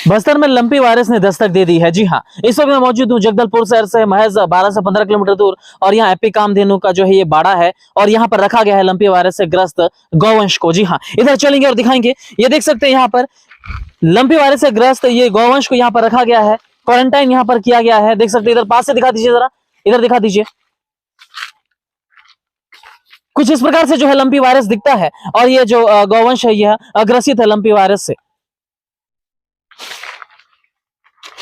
बस्तर में lumpy virus ने दस्तक दे दी है। जी हाँ, इस वक्त मैं मौजूद हूँ जगदलपुर शहर से महज 12 से 15 किलोमीटर दूर और यहाँ एपी कामधेनु का जो है ये बाड़ा है और यहाँ पर रखा गया है लंपी वायरस से ग्रस्त गौवंश को। जी हाँ, इधर चलेंगे और दिखाएंगे। ये देख सकते हैं यहाँ पर लंपी वायरस से ग्रस्त ये गौवंश को यहाँ पर रखा गया है, क्वारंटाइन यहाँ पर किया गया है। देख सकते हैं, इधर पास से दिखा दीजिए, जरा इधर दिखा दीजिए। कुछ इस प्रकार से जो है लंपी वायरस दिखता है और ये जो गौवंश है यह ग्रसित है लंपी वायरस से।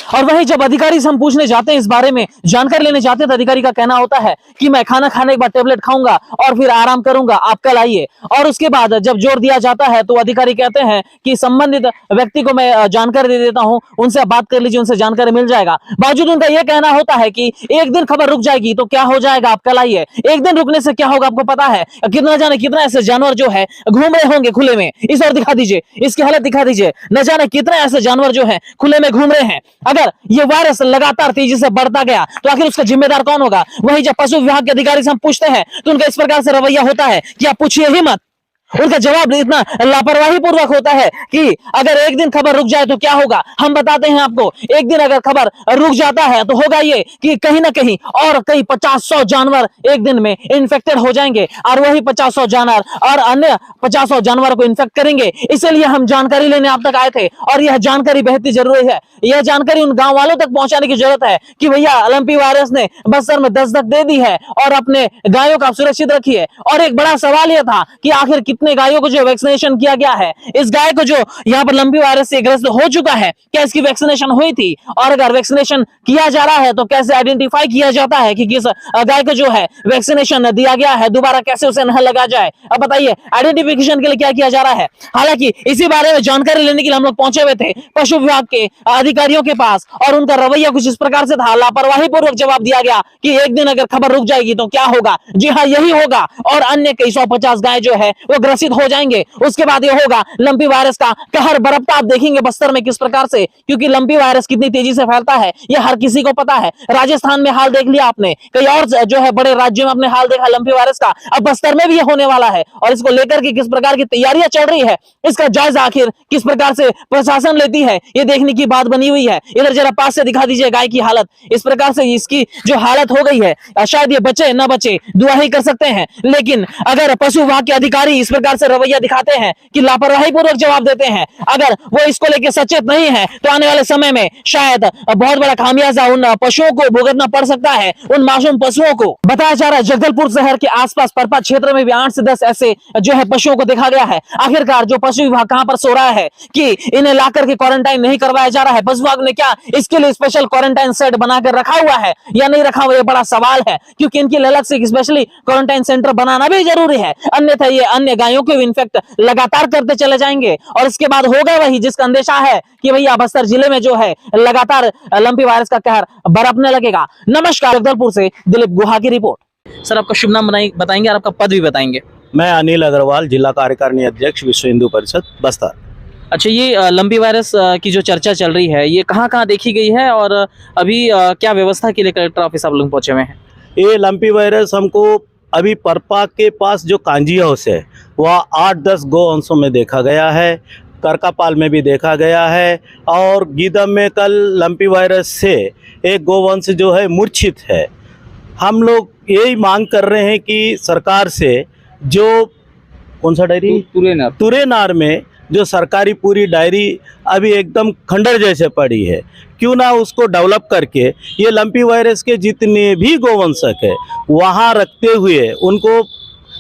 और वहीं जब अधिकारी से हम पूछने जाते हैं, इस बारे में जानकारी लेने जाते हैं, तो अधिकारी का कहना होता है कि मैं खाना खाने के बाद टेबलेट खाऊंगा और फिर आराम करूंगा, आप कल आइए। और उसके बाद जब जोर दिया जाता है तो अधिकारी कहते हैं कि संबंधित व्यक्ति को मैं जानकारी दे देता हूं, उनसे आप बात कर लीजिए, उनसे जानकारी मिल जाएगा। बावजूद उनका यह कहना होता है कि एक दिन खबर रुक जाएगी तो क्या हो जाएगा, आप कल आइए। एक दिन रुकने से क्या होगा आपको पता है? कितना जाने कितना ऐसे जानवर जो है घूम रहे होंगे खुले में। इस और दिखा दीजिए, इसकी हालत दिखा दीजिए। न जाने कितने ऐसे जानवर जो है खुले में घूम रहे हैं। अगर ये वायरस लगातार तेजी से बढ़ता गया तो आखिर उसका जिम्मेदार कौन होगा? वहीं जब पशु विभाग के अधिकारी से हम पूछते हैं तो उनका इस प्रकार से रवैया होता है कि आप पूछिए ही मत। उनका जवाब इतना लापरवाही पूर्वक होता है कि अगर एक दिन खबर रुक जाए तो क्या होगा। हम बताते हैं आपको, एक दिन अगर खबर रुक जाता है तो होगा ये कि कहीं ना कहीं और कई 50-100 जानवर एक दिन में इन्फेक्टेड हो जाएंगे और वही 50-100 जानवर और अन्य 50-100 जानवरों को इन्फेक्ट करेंगे। इसलिए हम जानकारी लेने आप तक आए थे और यह जानकारी बेहद ही जरूरी है। यह जानकारी उन गांव वालों तक पहुंचाने की जरूरत है कि भैया लंपी वायरस ने बस्तर में दस्तक दे दी है और अपने गायों का सुरक्षित रखिए। और एक बड़ा सवाल यह था कि आखिर कितने गायों को जो वैक्सीनेशन किया गया है, इस गाय को जो यहाँ पर लंपी वायरस से ग्रस्त हो चुका है, क्या इसकी वैक्सीनेशन हुई थी? और अगर वैक्सीनेशन किया जा रहा है तो कैसे आइडेंटिफाई किया जाता है कि किस गाय को जो है वैक्सीनेशन दिया गया है, दोबारा कैसे उसे न लगा जाए? अब बताइए, आइडेंटिफिकेशन के लिए क्या किया जा रहा है? हालांकि इसी बारे में जानकारी लेने के लिए हम लोग पहुंचे हुए थे पशु विभाग के अधिकारियों के पास और उनका रवैया कुछ इस प्रकार से था, लापरवाही पूर्वक जवाब दिया गया कि एक दिन अगर खबर रुक जाएगी तो क्या होगा। जी हाँ, यही होगा और अन्य कई 150 गाय जो है वो ग्रसित हो जाएंगे। उसके बाद ये होगा लंपी वायरस का कहर बरपता। आप देखेंगे बस्तर में किस प्रकार से, क्योंकि लंपी वायरस कितनी तेजी से फैलता है यह हर किसी को पता है। राजस्थान में हाल देख लिया आपने, कई और जो है बड़े राज्यों में अपने हाल देखा लंपी वायरस का। अब बस्तर में भी ये होने वाला है और इसको लेकर के किस प्रकार की तैयारियां चल रही है, इसका जायजा आखिर किस प्रकार से प्रशासन लेती है, ये देखने की बात बनी हुई है। इधर जरा पास से दिखा दीजिए गाय की हालत। इस प्रकार से इसकी जो हालत हो गई है, शायद ये बचे न बचे दुआ ही कर सकते हैं। लेकिन अगर पशु विभाग के अधिकारी इस प्रकार से रवैया दिखाते हैं कि लापरवाही पूर्वक जवाब देते हैं, अगर वो इसको लेकर सचेत नहीं है तो आने वाले समय में शायद बहुत बड़ा खामियाजा उन पशुओं को भुगतना पड़ सकता है, उन मासूम पशुओं को। बताया जा रहा है जगदलपुर शहर के आसपास परपा क्षेत्र में भी 8 से 10 ऐसे जो है पशुओं को देखा गया है। आखिरकार जो पशु विभाग कहां पर सो रहा है कि इन्हें लाकर के क्वारंटाइन नहीं करवाया जा रहा है? पशु विभाग ने क्या इसके लिए स्पेशल क्वारंटाइन सेट बनाकर रखा हुआ है या नहीं रखा हुआ? ये बड़ा सवाल है, क्योंकि इनके अलग से स्पेशली क्वारंटाइन सेंटर बनाना भी जरूरी है, अन्यथा ये अन्य गायों को इन्फेक्ट लगातार करते चले जाएंगे और इसके बाद होगा वही जिसका अंदेशा है कि भैया बस्तर जिले में जो है लगातार लंपी वायरस का कहर बरपने लगेगा। नमस्कार, जगदलपुर से दिलीप गुहा की रिपोर्ट। सर, आपका शुभ नाम बताएंगे और आपका पद भी बताएंगे। मैं अनिल अग्रवाल, जिला कार्यकारिणी अध्यक्ष, विश्व हिंदू परिषद बस्तर। अच्छा, ये लंपी वायरस की जो चर्चा चल रही है, ये कहाँ कहाँ देखी गई है और अभी क्या व्यवस्था के लिए कलेक्टर ऑफिस आप लोग पहुंचे हुए हैं? ये लंपी वायरस हमको अभी परपा के पास जो कांजी हाउस है वह 8-10 गौवंशों में देखा गया है, करकापाल में भी देखा गया है और गीदम में कल लंपी वायरस से एक गौवंश जो है मूर्छित है। हम लोग यही मांग कर रहे हैं कि सरकार से जो कौन सा डायरी तुरेनार में जो सरकारी पूरी डायरी अभी एकदम खंडर जैसे पड़ी है, क्यों ना उसको डेवलप करके ये लंपी वायरस के जितने भी गौवंशक है वहाँ रखते हुए उनको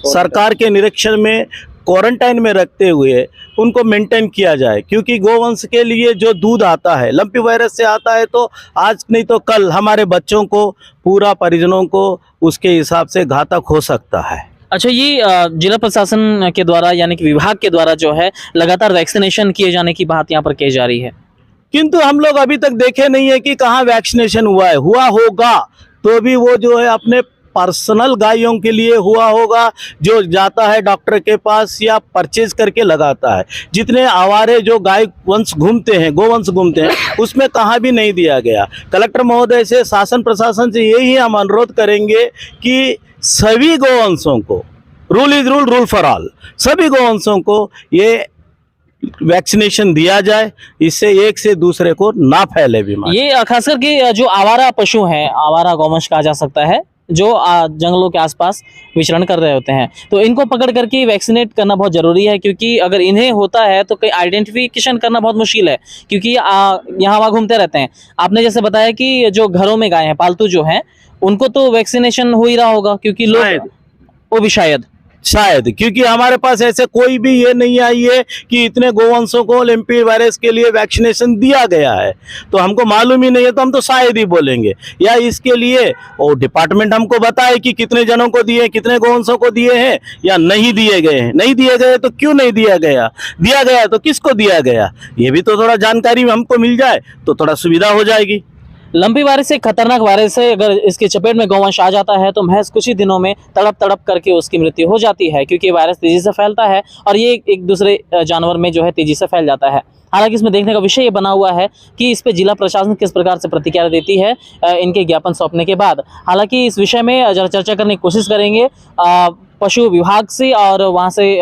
सरकार के निरीक्षण में क्वारंटाइन में रखते हुए उनको मेंटेन किया जाए। क्योंकि गौवंश के लिए जो दूध आता है लंपी वायरस से आता है तो आज नहीं तो कल हमारे बच्चों को, पूरा परिजनों को उसके हिसाब से घातक हो सकता है। अच्छा, ये जिला प्रशासन के द्वारा यानी कि विभाग के द्वारा जो है लगातार वैक्सीनेशन किए जाने की बात यहाँ पर कही जा रही है, किंतु हम लोग अभी तक देखे नहीं है कि कहाँ वैक्सीनेशन हुआ है। हुआ होगा तो भी वो जो है अपने पर्सनल गायों के लिए हुआ होगा, जो जाता है डॉक्टर के पास या परचेज करके लगाता है। जितने आवारे जो गाय वंश घूमते हैं, गोवंश घूमते हैं, उसमें कहाँ भी नहीं दिया गया। कलेक्टर महोदय से, शासन प्रशासन से यही हम अनुरोध करेंगे कि सभी गौवंशों को, rule is rule, rule for all, सभी गौवंशों को ये वैक्सीनेशन दिया जाए, इससे एक से दूसरे को ना फैले बीमारी। ये खास करके जो आवारा पशु हैं, आवारा गौवंश कहा जा सकता है, जो जंगलों के आसपास विचरण कर रहे होते हैं, तो इनको पकड़ करके वैक्सीनेट करना बहुत ज़रूरी है, क्योंकि अगर इन्हें होता है तो कहीं आइडेंटिफिकेशन करना बहुत मुश्किल है, क्योंकि यहाँ वहाँ घूमते रहते हैं। आपने जैसे बताया कि जो घरों में गाय हैं, पालतू जो हैं, उनको तो वैक्सीनेशन हो ही रहा होगा, क्योंकि शायद। लोग वो भी शायद क्योंकि हमारे पास ऐसे कोई भी ये नहीं आई है कि इतने गोवंशों को LMP वायरस के लिए वैक्सीनेशन दिया गया है, तो हमको मालूम ही नहीं है, तो हम तो शायद ही बोलेंगे। या इसके लिए वो डिपार्टमेंट हमको बताए कि कितने जनों को दिए, कितने गोवंशों को दिए हैं या नहीं दिए गए हैं। नहीं दिए गए तो क्यों नहीं दिया गया तो किसको दिया गया, ये भी तो थोड़ा जानकारी हमको मिल जाए तो थोड़ा सुविधा हो जाएगी। लंपी वायरस एक खतरनाक वायरस है। अगर इसके चपेट में गौवंश आ जाता है तो महज कुछ ही दिनों में तड़प करके उसकी मृत्यु हो जाती है, क्योंकि वायरस तेजी से फैलता है और ये एक दूसरे जानवर में जो है तेजी से फैल जाता है। हालांकि इसमें देखने का विषय ये बना हुआ है कि इस पे जिला प्रशासन किस प्रकार से प्रतिक्रिया देती है इनके ज्ञापन सौंपने के बाद। हालांकि इस विषय में जरा चर्चा करने की कोशिश करेंगे पशु विभाग से, और वहाँ से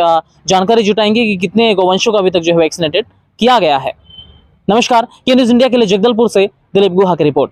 जानकारी जुटाएंगे कि कितने गौवंशों को अभी तक जो है वैक्सीनेटेड किया गया है। नमस्कार, के न्यूज़ इंडिया के लिए जगदलपुर से दिलीप गुहा की रिपोर्ट।